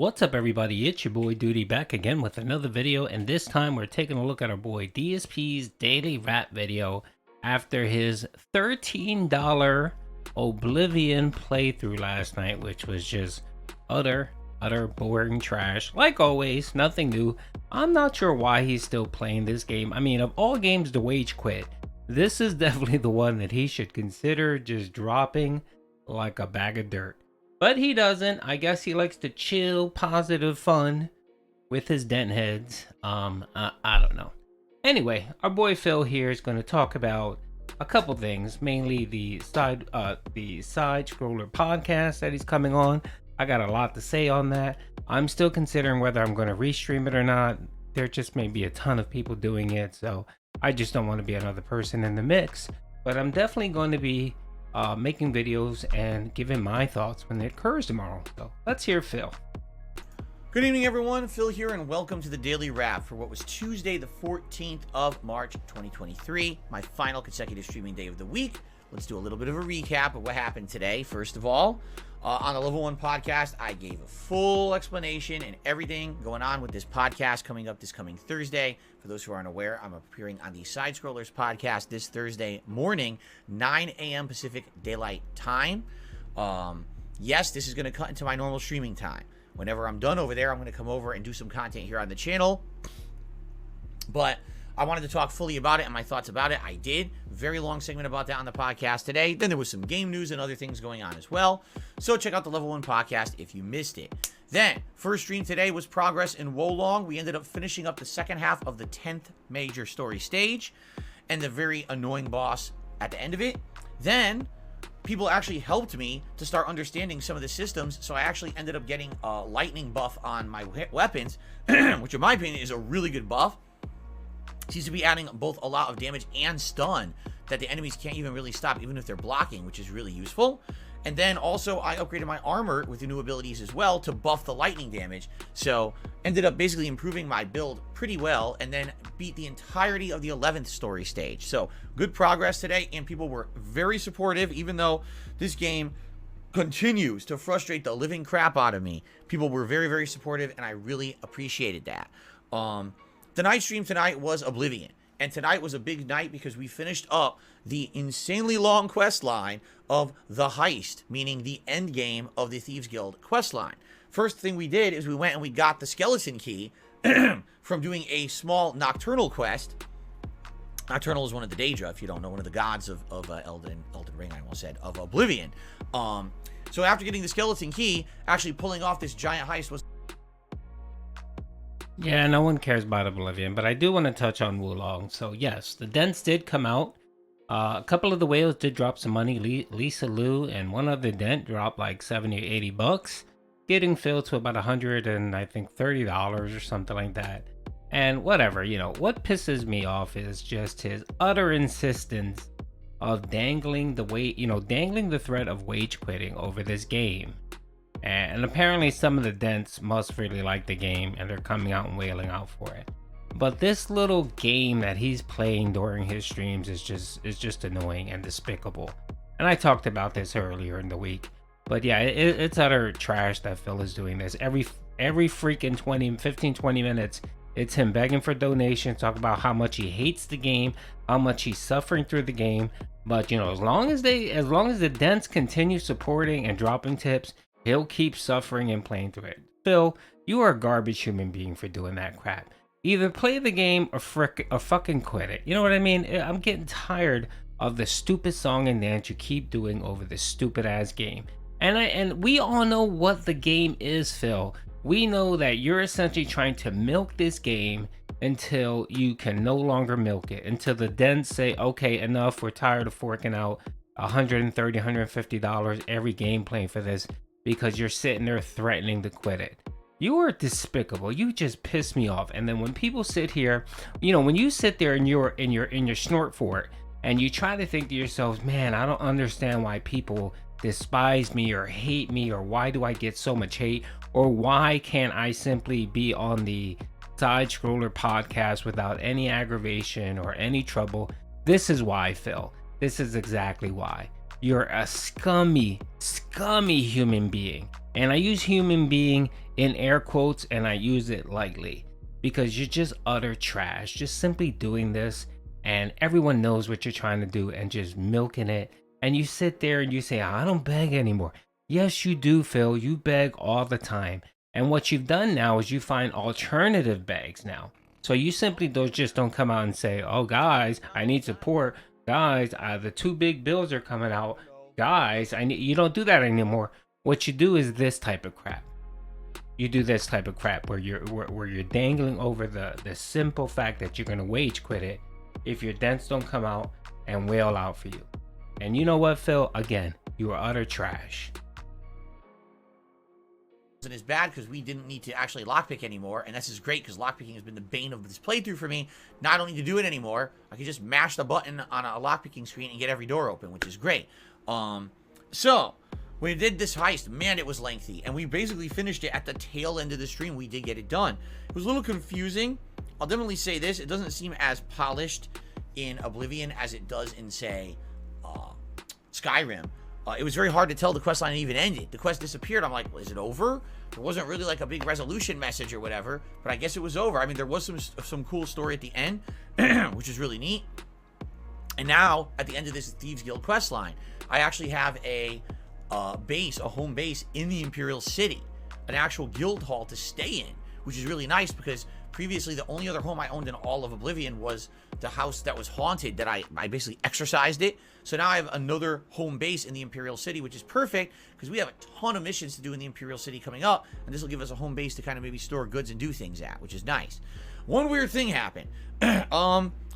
What's up, everybody? It's your boy Doody back again with another video, and this time we're taking a look at our boy DSP's daily rap video after his $13 Oblivion playthrough last night, which was just utter boring trash. Like always, nothing new. I'm not sure why he's still playing this game. I mean, of all games to wage quit, this is definitely the one that he should consider just dropping like a bag of dirt. But he doesn't. I guess he likes to chill, positive fun with his dent heads. I don't know. Anyway, our boy Phil here is going to talk about a couple things, mainly the side scroller podcast that he's coming on. I got a lot to say on that. I'm still considering whether I'm going to restream it or not. There just may be a ton of people doing it, so I just don't want to be another person in the mix. But I'm definitely going to be making videos and giving my thoughts when it occurs tomorrow. So let's hear Phil. Good evening, everyone. Phil here, and welcome to the Daily Wrap for what was Tuesday, the 14th of March, 2023, my final consecutive streaming day of the week. Let's do a little bit of a recap of what happened today. First of all, on the Level 1 podcast, I gave a full explanation and everything going on with this podcast coming up this coming Thursday. For those who aren't aware, I'm appearing on the Side Scrollers podcast this Thursday morning, 9 a.m. Pacific Daylight Time. Yes, this is going to cut into my normal streaming time. Whenever I'm done over there, I'm going to come over and do some content here on the channel. But I wanted to talk fully about it and my thoughts about it. I did. Very long segment about that on the podcast today. Then there was some game news and other things going on as well. So check out the Level 1 podcast if you missed it. Then, first stream today was Progress in Wolong. We ended up finishing up the second half of the 10th major story stage and the very annoying boss at the end of it. Then, people actually helped me to start understanding some of the systems, so I actually ended up getting a lightning buff on my weapons, which in my opinion is a really good buff. Seems to be adding both a lot of damage and stun that the enemies can't even really stop, even if they're blocking, which is really useful. And then also I upgraded my armor with the new abilities as well to buff the lightning damage. So ended up basically improving my build pretty well, and then beat the entirety of the 11th story stage. So good progress today, and people were very supportive, even though this game continues to frustrate the living crap out of me. People were very supportive, and I really appreciated that. The night stream tonight was Oblivion, and tonight was a big night because we finished up the insanely long quest line of the heist, meaning the end game of the Thieves Guild quest line. First thing we did is we went and we got the skeleton key from doing a small nocturnal quest. Nocturnal is one of the Daedra, if you don't know, one of the gods of Elden Ring, I almost said, of Oblivion. So after getting the skeleton key, actually pulling off this giant heist was... Yeah, no one cares about Oblivion, but I do want to touch on Wulong. So yes, the dents did come out. A couple of the whales did drop some money. Lisa Lou and one other dent dropped like 70 or 80 bucks, getting Phil to about 100 and I think $30 or something like that. And whatever, you know, what pisses me off is just his utter insistence of dangling the threat of wage quitting over this game. And apparently some of the dents must really like the game and they're coming out and wailing out for it. But this little game that he's playing during his streams is just annoying and despicable. And I talked about this earlier in the week. But yeah, it's utter trash that Phil is doing this. Every freaking 15-20 minutes, it's him begging for donations, talk about how much he hates the game, how much he's suffering through the game. But you know, as long as the dents continue supporting and dropping tips, he'll keep suffering and playing through it. Phil, you are a garbage human being for doing that crap. Either play the game or fucking quit it. You know what I mean? I'm getting tired of the stupid song and dance you keep doing over this stupid ass game. And we all know what the game is, Phil. We know that you're essentially trying to milk this game until you can no longer milk it. Until the dents say, okay, enough, we're tired of forking out $130, $150 every game playing for this, because you're sitting there threatening to quit it. You are despicable. You just piss me off. And then when people sit here, you know, when you sit there in your snort fort and you try to think to yourselves, man, I don't understand why people despise me or hate me, or why do I get so much hate, or why can't I simply be on the Side Scroller podcast without any aggravation or any trouble? This is why, Phil. This is exactly why. You're a scummy human being. And I use human being in air quotes, and I use it lightly because you're just utter trash. Just simply doing this, and everyone knows what you're trying to do, and just milking it. And you sit there and you say, I don't beg anymore. Yes, you do, Phil. You beg all the time. And what you've done now is you find alternative begs now. So you simply don't come out and say, oh, guys, I need support. Guys, the two big bills are coming out. Guys, you don't do that anymore. What you do is this type of crap. You do this type of crap where you're dangling over the simple fact that you're gonna wage quit it if your dents don't come out and wail out for you. And you know what, Phil? Again, you are utter trash. Wasn't as bad because we didn't need to actually lockpick anymore, and this is great because lockpicking has been the bane of this playthrough for me. Now I don't need to do it anymore. I can just mash the button on a lockpicking screen and get every door open, which is great. So we did this heist, man, it was lengthy, and we basically finished it at the tail end of the stream. We did get it done. It was a little confusing. I'll definitely say this, it doesn't seem as polished in Oblivion as it does in, say, Skyrim. It was very hard to tell the quest line even ended. The quest disappeared. I'm like, well, is it over? There wasn't really like a big resolution message or whatever, but I guess it was over. I mean, there was some cool story at the end, which is really neat. And now, at the end of this Thieves Guild quest line, I actually have a home base in the Imperial City, an actual guild hall to stay in, which is really nice because previously the only other home I owned in all of Oblivion was the house that was haunted that I basically exorcised it. So now I have another home base in the Imperial City, which is perfect because we have a ton of missions to do in the Imperial City coming up, and this will give us a home base to kind of maybe store goods and do things at, which is nice. One weird thing happened.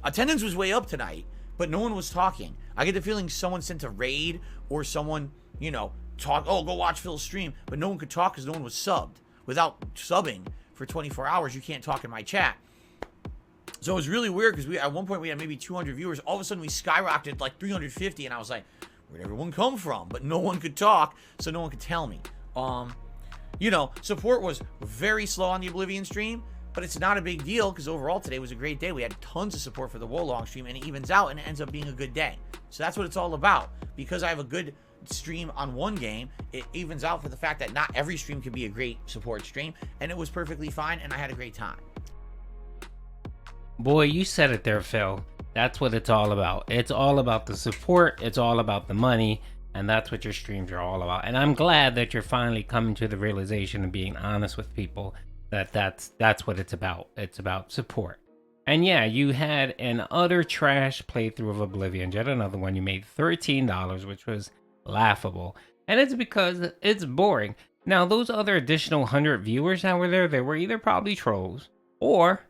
Attendance was way up tonight, but no one was talking. I get the feeling someone sent a raid or someone, you know, talk, oh, go watch Phil's stream, but no one could talk because no one was subbed. Without subbing for 24 hours, you can't talk in my chat. So it was really weird because at one point we had maybe 200 viewers. All of a sudden we skyrocketed like 350, and I was like, where'd everyone come from? But no one could talk, so no one could tell me. You know, support was very slow on the Oblivion stream, but it's not a big deal because overall today was a great day. We had tons of support for the Wolong stream, and it evens out and it ends up being a good day. So that's what it's all about. Because I have a good stream on one game, it evens out for the fact that not every stream can be a great support stream, and it was perfectly fine, and I had a great time. Boy, you said it there, Phil. That's what it's all about. It's all about the support. It's all about the money. And that's what your streams are all about. And I'm glad that you're finally coming to the realization and being honest with people that that's what it's about. It's about support. And yeah, you had an utter trash playthrough of Oblivion. Yet another one. You made $13, which was laughable. And it's because it's boring. Now, those other additional 100 viewers that were there, they were either probably trolls or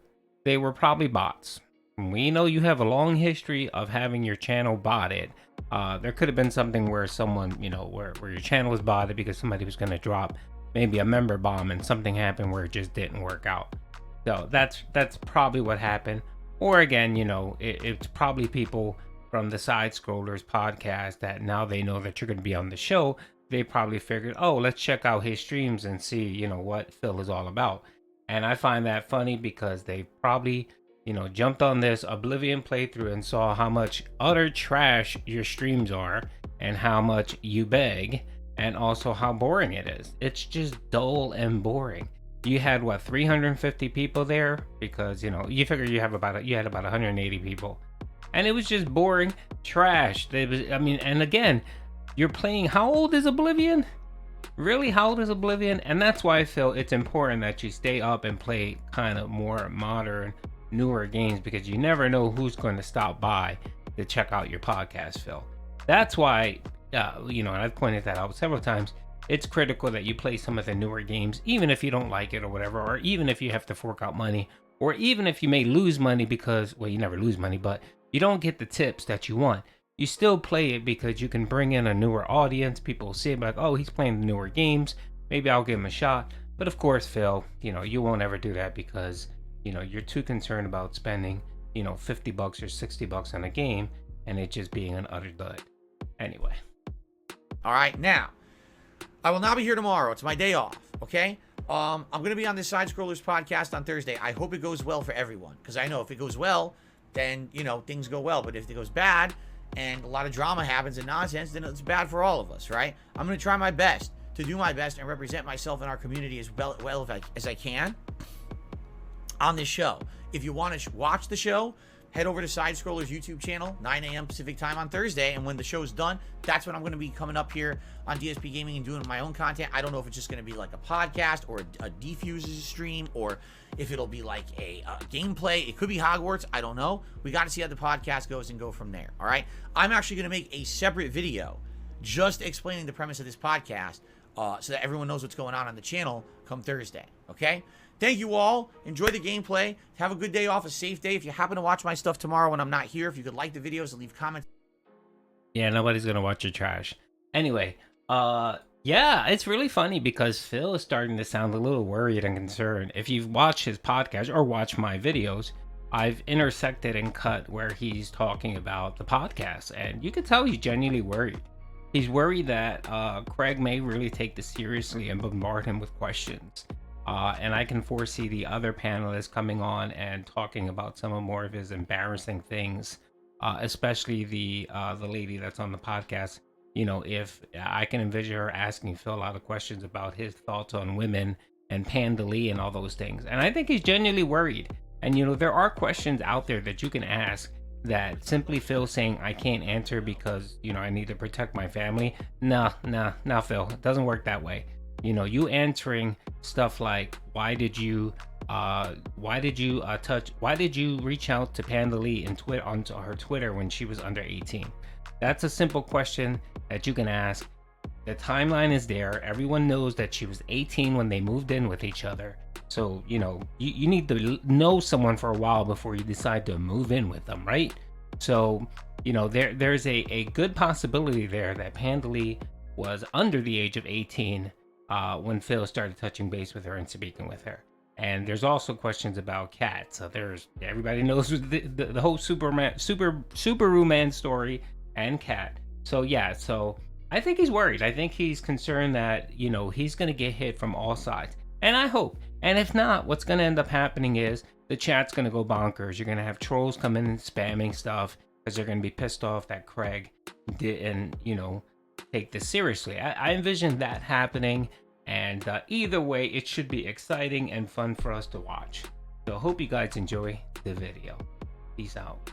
they were probably bots. We know you have a long history of having your channel botted. There could have been something where someone, you know, where your channel was botted because somebody was going to drop maybe a member bomb and something happened where it just didn't work out. So that's probably what happened. Or again, you know, it's probably people from the Side Scrollers podcast that now they know that you're going to be on the show. They probably figured, oh, let's check out his streams and see, you know, what Phil is all about. And I find that funny because they probably, you know, jumped on this Oblivion playthrough and saw how much utter trash your streams are and how much you beg and also how boring it is. It's just dull and boring. You had what, 350 people there? Because, you know, you figure you had about 180 people. And it was just boring trash. And again, you're playing, how old is Oblivion? Really, how old is Oblivion? And that's why I feel it's important that you stay up and play kind of more modern, newer games, because you never know who's going to stop by to check out your podcast, Phil. That's why, you know, and I've pointed that out several times, it's critical that you play some of the newer games, even if you don't like it or whatever, or even if you have to fork out money, or even if you may lose money because, well, you never lose money, but you don't get the tips that you want. You still play it because you can bring in a newer audience. People see it like, oh, he's playing the newer games. Maybe I'll give him a shot. But of course, Phil, you know, you won't ever do that because, you know, you're too concerned about spending, you know, $50 or $60 on a game and it just being an utter dud. Anyway. All right, now, I will not be here tomorrow. It's my day off, okay? I'm going to be on this Side Scrollers podcast on Thursday. I hope it goes well for everyone because I know if it goes well, then, you know, things go well. But if it goes bad, and a lot of drama happens and nonsense, then it's bad for all of us, right? I'm going to try my best to do my best and represent myself and our community as well as I can on this show. If you want to watch the show, head over to Side Scroller's YouTube channel, 9 a.m. Pacific time on Thursday. And when the show's done, that's when I'm going to be coming up here on DSP Gaming and doing my own content. I don't know if it's just going to be like a podcast or a Defuses stream, or if it'll be like a gameplay. It could be Hogwarts. I don't know. We got to see how the podcast goes and go from there. All right. I'm actually going to make a separate video just explaining the premise of this podcast so that everyone knows what's going on the channel come Thursday. Okay. Thank you all. Enjoy the gameplay. Have a good day off, a safe day. If you happen to watch my stuff tomorrow when I'm not here, if you could like the videos and leave comments. Yeah, nobody's gonna watch your trash. Anyway, yeah, it's really funny because Phil is starting to sound a little worried and concerned. If you've watched his podcast or watched my videos, I've intersected and cut where he's talking about the podcast, and you can tell he's genuinely worried. He's worried that Craig may really take this seriously and bombard him with questions. And I can foresee the other panelists coming on and talking about some of more of his embarrassing things, especially the lady that's on the podcast. You know, if I can envision her asking Phil a lot of questions about his thoughts on women and Panda Lee and all those things. And I think he's genuinely worried. And, you know, there are questions out there that you can ask that simply Phil saying, I can't answer because, you know, I need to protect my family. Nah, Phil, it doesn't work that way. You know, you answering stuff like, why did you reach out to Panda Lee and onto her Twitter when she was under 18? That's a simple question that you can ask. The timeline is there. Everyone knows that she was 18 when they moved in with each other. So, you know, you need to know someone for a while before you decide to move in with them, right? So, you know, there's a good possibility there that Panda Lee was under the age of 18 when Phil started touching base with her and speaking with her. And there's also questions about Kat. So everybody knows the whole Superwoman story and Kat. So yeah, so I think he's worried. I think he's concerned that, you know, he's going to get hit from all sides. And I hope. And if not, what's going to end up happening is the chat's going to go bonkers. You're going to have trolls come in and spamming stuff because they're going to be pissed off that Craig didn't, you know, take this seriously. I envision that happening. And either way, it should be exciting and fun for us to watch. So hope you guys enjoy the video. Peace out.